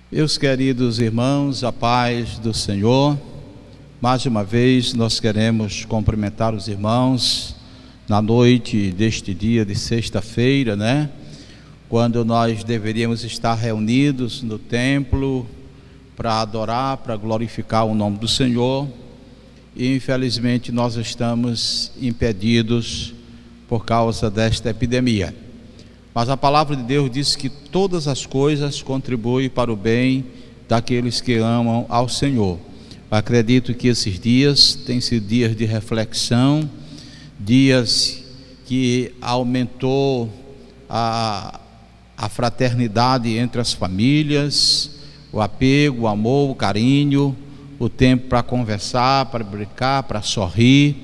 Meus queridos irmãos, a paz do Senhor. Mais uma vez nós queremos cumprimentar os irmãos na noite deste dia de sexta-feira, quando nós deveríamos estar reunidos no templo para adorar, para glorificar o nome do Senhor. E infelizmente nós estamos impedidos por causa desta epidemia. Mas a palavra de Deus diz que todas as coisas contribuem para o bem daqueles que amam ao Senhor. Eu acredito que esses dias têm sido dias de reflexão, dias que aumentou a fraternidade entre as famílias, o apego, o amor, o carinho, o tempo para conversar, para brincar, para sorrir.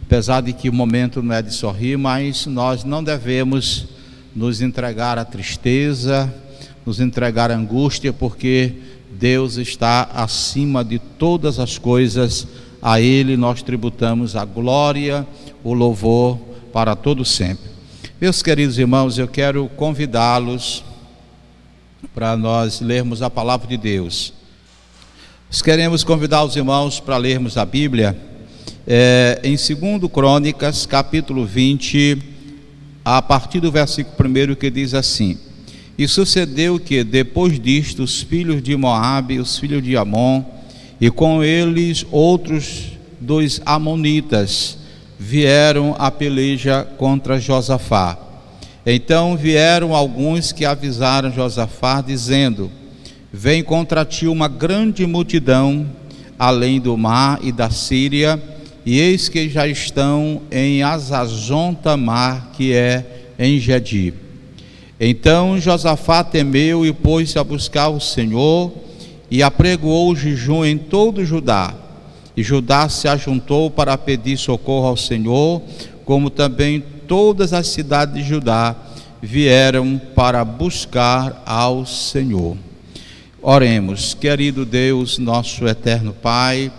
Apesar de que o momento não é de sorrir, mas nós não devemos nos entregar à tristeza, nos entregar à angústia, porque Deus está acima de todas as coisas. A Ele nós tributamos a glória, o louvor para todo sempre. Meus queridos irmãos, eu quero convidá-los para nós lermos a palavra de Deus. Nós queremos convidar os irmãos para lermos a Bíblia em 2 Crônicas, capítulo 20, a partir do versículo 1, que diz assim: E sucedeu que, depois disto, os filhos de Moabe, os filhos de Amon, e com eles outros dois amonitas, vieram a peleja contra Josafá. Então vieram alguns que avisaram Josafá, dizendo: Vem contra ti uma grande multidão, além do mar e da Síria, e eis que já estão em Hazazon-Tamar, que é em Gedi. Então Josafá temeu e pôs-se a buscar o Senhor, e apregoou o jejum em todo Judá. E Judá se ajuntou para pedir socorro ao Senhor, como também todas as cidades de Judá vieram para buscar ao Senhor. Oremos. Querido Deus, nosso eterno Pai,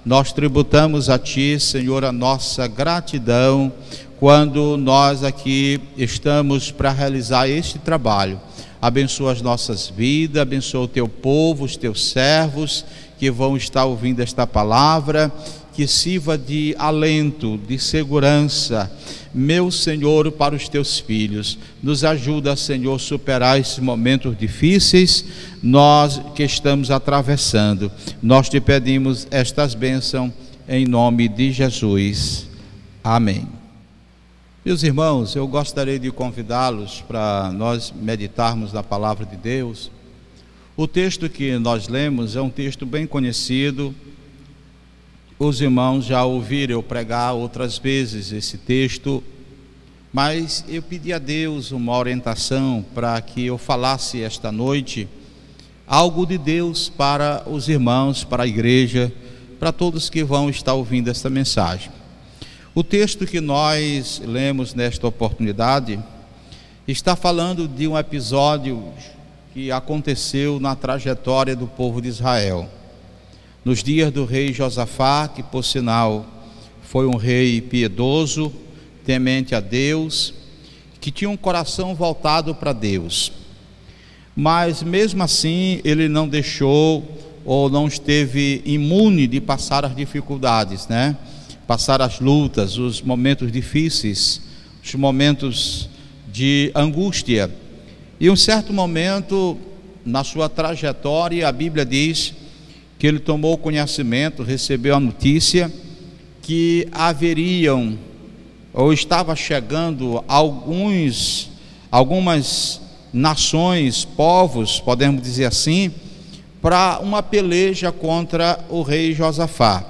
nós tributamos a Ti, Senhor, a nossa gratidão quando nós aqui estamos para realizar este trabalho. Abençoa as nossas vidas, abençoa o Teu povo, os Teus servos que vão estar ouvindo esta palavra, que sirva de alento, de segurança, meu Senhor, para os Teus filhos. Nos ajuda, Senhor, a superar esses momentos difíceis, nós que estamos atravessando. Nós Te pedimos estas bênçãos em nome de Jesus. Amém. Meus irmãos, eu gostaria de convidá-los para nós meditarmos na palavra de Deus. O texto que nós lemos é um texto bem conhecido. Os irmãos já ouviram eu pregar outras vezes esse texto, mas eu pedi a Deus uma orientação para que eu falasse esta noite algo de Deus para os irmãos, para a igreja, para todos que vão estar ouvindo esta mensagem. O texto que nós lemos nesta oportunidade está falando de um episódio que aconteceu na trajetória do povo de Israel. Nos dias do rei Josafá, que por sinal foi um rei piedoso, temente a Deus, que tinha um coração voltado para Deus. Mas mesmo assim ele não deixou ou não esteve imune de passar as dificuldades, Passar as lutas, os momentos difíceis, os momentos de angústia. E um certo momento na sua trajetória, a Bíblia diz que ele tomou conhecimento, recebeu a notícia que haveriam, ou estava chegando algumas nações, povos, podemos dizer assim, para uma peleja contra o rei Josafá.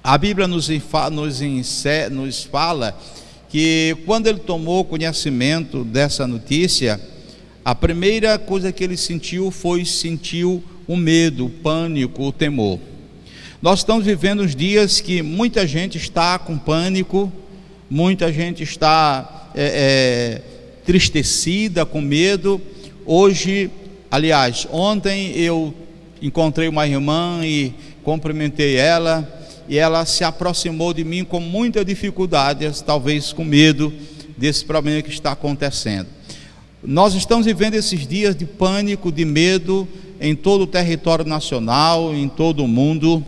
A Bíblia nos fala que quando ele tomou conhecimento dessa notícia, a primeira coisa que ele sentiu o medo, o pânico, o temor. Nós estamos vivendo uns dias que muita gente está com pânico, muita gente está entristecida, com medo. Hoje, aliás, ontem eu encontrei uma irmã e cumprimentei ela, e ela se aproximou de mim com muita dificuldade, talvez com medo desse problema que está acontecendo. Nós estamos vivendo esses dias de pânico, de medo em todo o território nacional, em todo o mundo.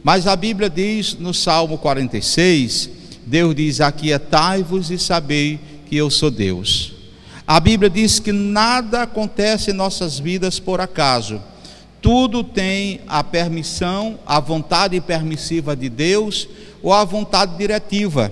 Mas a Bíblia diz no Salmo 46, Deus diz: aquietai-vos e sabei que eu sou Deus. A Bíblia diz que nada acontece em nossas vidas por acaso. Tudo tem a permissão, a vontade permissiva de Deus ou a vontade diretiva.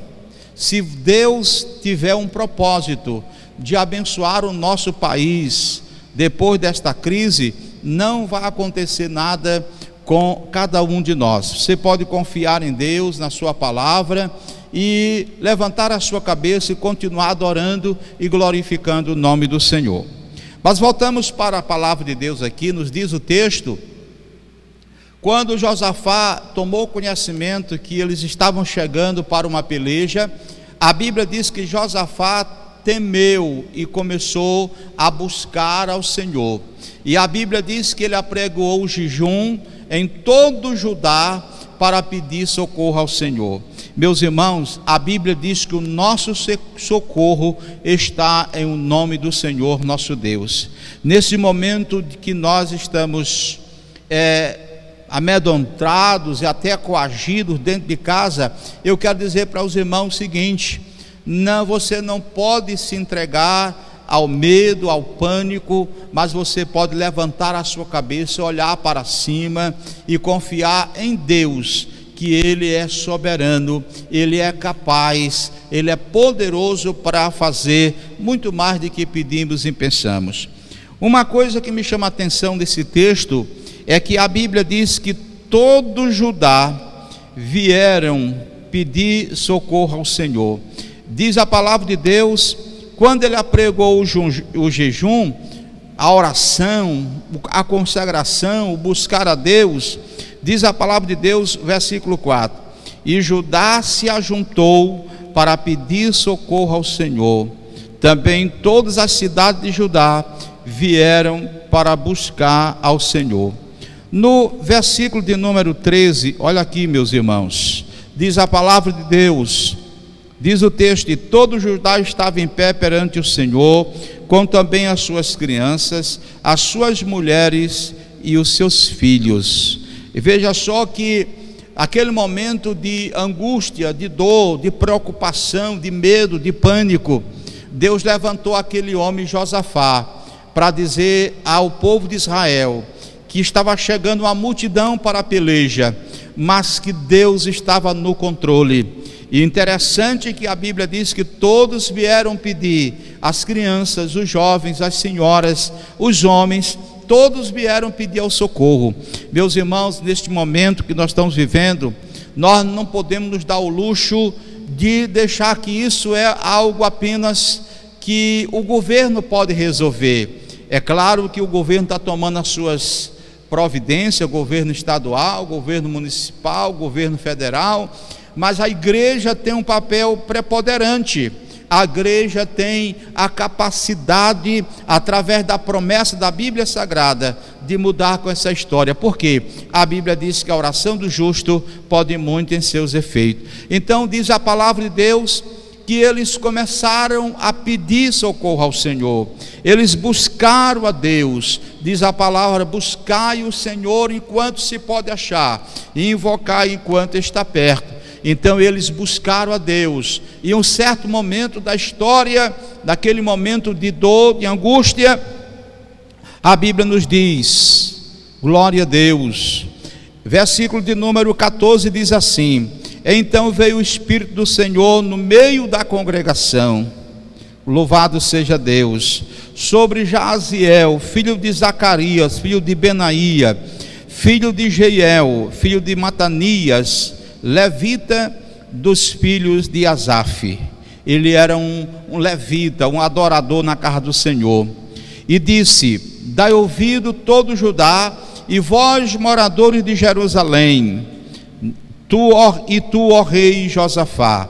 Se Deus tiver um propósito de abençoar o nosso país depois desta crise, não vai acontecer nada com cada um de nós. Você pode confiar em Deus, na sua palavra, e levantar a sua cabeça e continuar adorando e glorificando o nome do Senhor. Mas voltamos para a palavra de Deus aqui. Nos diz o texto, quando Josafá tomou conhecimento que eles estavam chegando para uma peleja, a Bíblia diz que Josafá temeu e começou a buscar ao Senhor. E a Bíblia diz que ele apregoou o jejum em todo o Judá para pedir socorro ao Senhor. Meus irmãos, a Bíblia diz que o nosso socorro está em o nome do Senhor nosso Deus. Nesse momento de que nós estamos amedrontados e até coagidos dentro de casa, eu quero dizer para os irmãos o seguinte: não, você não pode se entregar ao medo, ao pânico, mas você pode levantar a sua cabeça, olhar para cima e confiar em Deus, que Ele é soberano, Ele é capaz, Ele é poderoso para fazer muito mais do que pedimos e pensamos. Uma coisa que me chama a atenção desse texto é que a Bíblia diz que todo Judá vieram pedir socorro ao Senhor. Diz a palavra de Deus, quando ele apregou o jejum, a oração, a consagração, o buscar a Deus, diz a palavra de Deus, versículo 4: e Judá se ajuntou para pedir socorro ao Senhor. Também todas as cidades de Judá vieram para buscar ao Senhor. No versículo de número 13, olha aqui, meus irmãos, diz a palavra de Deus, diz o texto: e todo Judá estava em pé perante o Senhor, com também as suas crianças, as suas mulheres e os seus filhos. E veja só que aquele momento de angústia, de dor, de preocupação, de medo, de pânico, Deus levantou aquele homem Josafá para dizer ao povo de Israel que estava chegando uma multidão para a peleja, mas que Deus estava no controle. E interessante que a Bíblia diz que todos vieram pedir, as crianças, os jovens, as senhoras, os homens, todos vieram pedir ao socorro. Meus irmãos, neste momento que nós estamos vivendo, nós não podemos nos dar o luxo de deixar que isso é algo apenas que o governo pode resolver. É claro que o governo está tomando as suas providências, o governo estadual, o governo municipal, o governo federal, mas a igreja tem um papel preponderante. A igreja tem a capacidade, através da promessa da Bíblia Sagrada, de mudar com essa história, porque a Bíblia diz que a oração do justo pode muito em seus efeitos. Então diz a palavra de Deus que eles começaram a pedir socorro ao Senhor, eles buscaram a Deus. Diz a palavra: buscai o Senhor enquanto se pode achar, e invocai enquanto está perto. Então eles buscaram a Deus, e em um certo momento da história, daquele momento de dor, de angústia, a Bíblia nos diz, glória a Deus, versículo de número 14 diz assim: então veio o Espírito do Senhor no meio da congregação, louvado seja Deus, sobre Jaziel, filho de Zacarias, filho de Benaía, filho de Jeiel, filho de Matanias, levita dos filhos de Asaf. Ele era um levita, um adorador na casa do Senhor. E disse: dai ouvido todo Judá, e vós moradores de Jerusalém, tu, ó rei Josafá,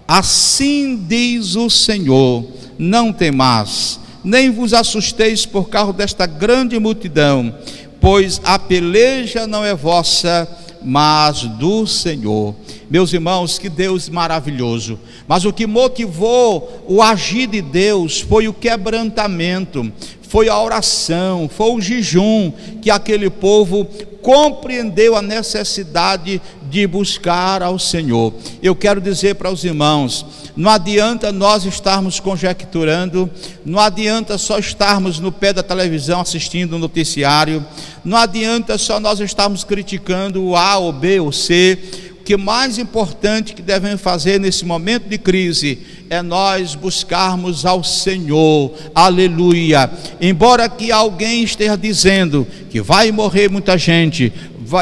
assim diz o Senhor: não temais, nem vos assusteis por causa desta grande multidão, pois a peleja não é vossa, mas do Senhor. Meus irmãos, que Deus maravilhoso. Mas o que motivou o agir de Deus foi o quebrantamento, foi a oração, foi o jejum que aquele povo compreendeu a necessidade de buscar ao Senhor. Eu quero dizer para os irmãos, não adianta nós estarmos conjecturando, não adianta só estarmos no pé da televisão assistindo o noticiário, não adianta só nós estarmos criticando o A, ou B, ou C. O que mais importante que devemos fazer nesse momento de crise é nós buscarmos ao Senhor, aleluia. Embora que alguém esteja dizendo que vai morrer muita gente,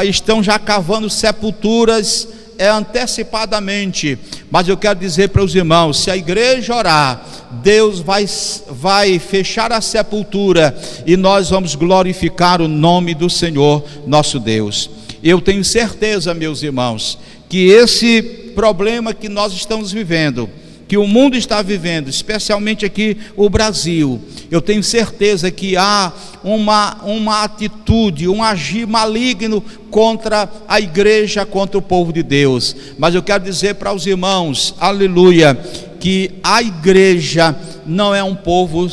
estão já cavando sepulturas antecipadamente, mas eu quero dizer para os irmãos, se a igreja orar, Deus vai fechar a sepultura e nós vamos glorificar o nome do Senhor nosso Deus. Eu tenho certeza, meus irmãos, que esse problema que nós estamos vivendo, que o mundo está vivendo, especialmente aqui o Brasil, eu tenho certeza que há uma atitude, um agir maligno contra a igreja, contra o povo de Deus. Mas eu quero dizer para os irmãos, aleluia, que a igreja não é um povo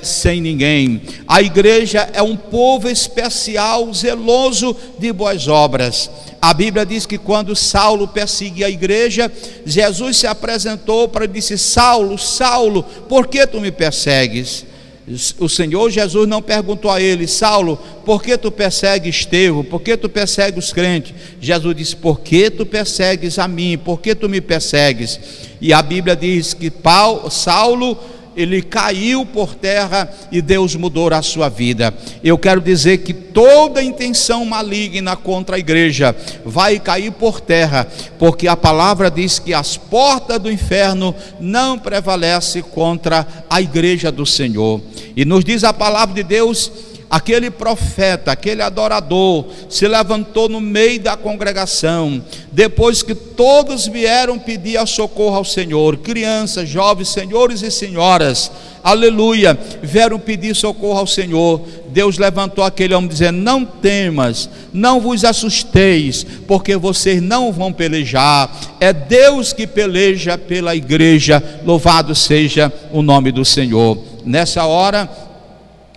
sem ninguém. A igreja é um povo especial, zeloso de boas obras. A Bíblia diz que quando Saulo perseguia a igreja, Jesus se apresentou para ele e disse: Saulo, Saulo, por que tu me persegues? O Senhor Jesus não perguntou a ele: Saulo, por que tu persegues Estevão? Por que tu persegues os crentes? Jesus disse: por que tu persegues a mim? Por que tu me persegues? E a Bíblia diz que Saulo, ele caiu por terra e Deus mudou a sua vida. Eu quero dizer que toda intenção maligna contra a igreja vai cair por terra, porque a palavra diz que as portas do inferno não prevalecem contra a igreja do Senhor. E nos diz a palavra de Deus, aquele profeta, aquele adorador se levantou no meio da congregação, depois que todos vieram pedir socorro ao Senhor, crianças, jovens, senhores e senhoras, aleluia, vieram pedir socorro ao Senhor. Deus levantou aquele homem dizendo: não temas, não vos assusteis, porque vocês não vão pelejar, é Deus que peleja pela igreja, louvado seja o nome do Senhor. Nessa hora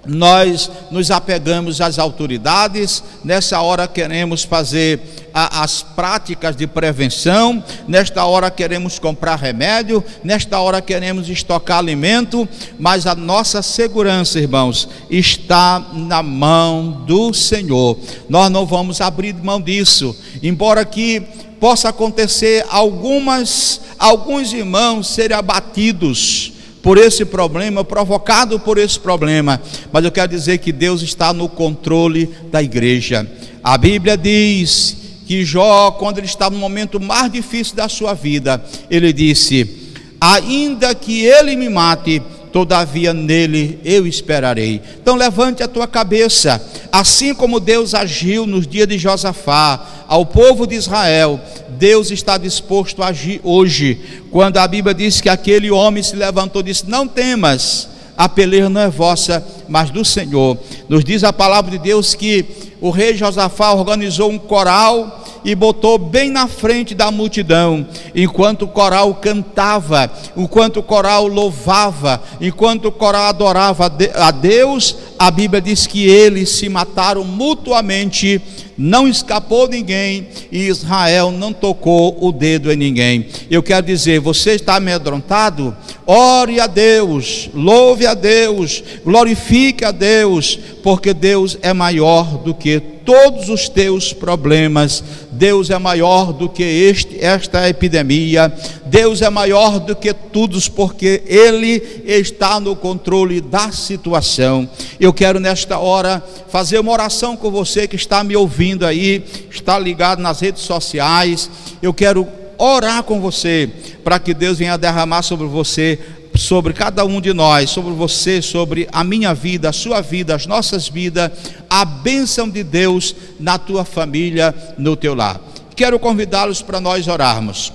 nós nos apegamos às autoridades, nessa hora queremos fazer as práticas de prevenção, nesta hora queremos comprar remédio, nesta hora queremos estocar alimento, mas a nossa segurança, irmãos, está na mão do Senhor. Nós não vamos abrir mão disso, embora que possa acontecer alguns irmãos serem abatidos por esse problema, provocado por esse problema, mas eu quero dizer que Deus está no controle da igreja. A Bíblia diz que Jó, quando ele estava no momento mais difícil da sua vida, ele disse: ainda que ele me mate, todavia nele eu esperarei. Então levante a tua cabeça, assim como Deus agiu nos dias de Josafá ao povo de Israel, Deus está disposto a agir hoje. Quando a Bíblia diz que aquele homem se levantou e disse: não temas, a peleja não é vossa, mas do Senhor. Nos diz a palavra de Deus que o rei Josafá organizou um coral e botou bem na frente da multidão, enquanto o coral cantava, enquanto o coral louvava, enquanto o coral adorava a Deus. A Bíblia diz que eles se mataram mutuamente, não escapou ninguém, e Israel não tocou o dedo em ninguém. Eu quero dizer, você está amedrontado? Ore a Deus, louve a Deus, glorifique a Deus, porque Deus é maior do que todos os teus problemas. Deus é maior do que esta epidemia. Deus é maior do que tudo, porque Ele está no controle da situação. Eu quero nesta hora fazer uma oração com você que está me ouvindo aí, está ligado nas redes sociais. Eu quero orar com você, para que Deus venha derramar sobre você, sobre cada um de nós, sobre você, sobre a minha vida, a sua vida, as nossas vidas, a bênção de Deus na tua família, no teu lar. Quero convidá-los para nós orarmos.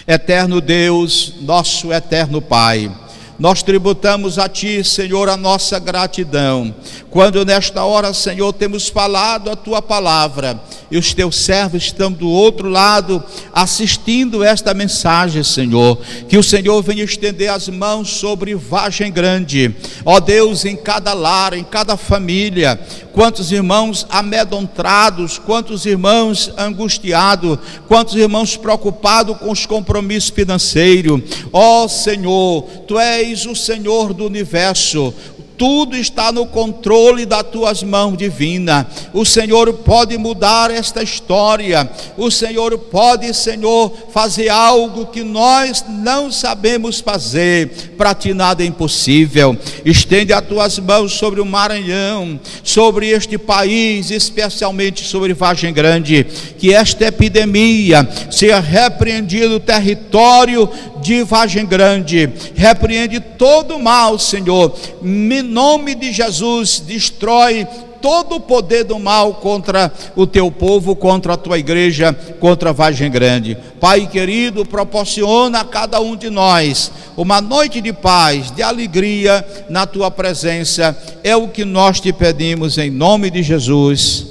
Eterno Deus, nosso eterno Pai, nós tributamos a Ti, Senhor, a nossa gratidão, quando nesta hora, Senhor, temos falado a Tua palavra, e os teus servos estão do outro lado assistindo esta mensagem, Senhor. Que o Senhor venha estender as mãos sobre Vargem Grande, ó Deus, em cada lar, em cada família. Quantos irmãos amedrontados, quantos irmãos angustiados, quantos irmãos preocupados com os compromissos financeiros. Ó Senhor, Tu és o Senhor do universo. Tudo está no controle das tuas mãos divinas. O Senhor pode mudar esta história. O Senhor pode, Senhor, fazer algo que nós não sabemos fazer. Para ti nada é impossível. Estende as tuas mãos sobre o Maranhão, sobre este país, especialmente sobre Vargem Grande. Que esta epidemia seja repreendida no território de Vargem Grande. Repreende todo o mal, Senhor. Em nome de Jesus, destrói todo o poder do mal contra o teu povo, contra a tua igreja, contra a Vargem Grande. Pai querido, proporciona a cada um de nós uma noite de paz, de alegria na tua presença. É o que nós te pedimos em nome de Jesus.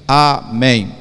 Amém.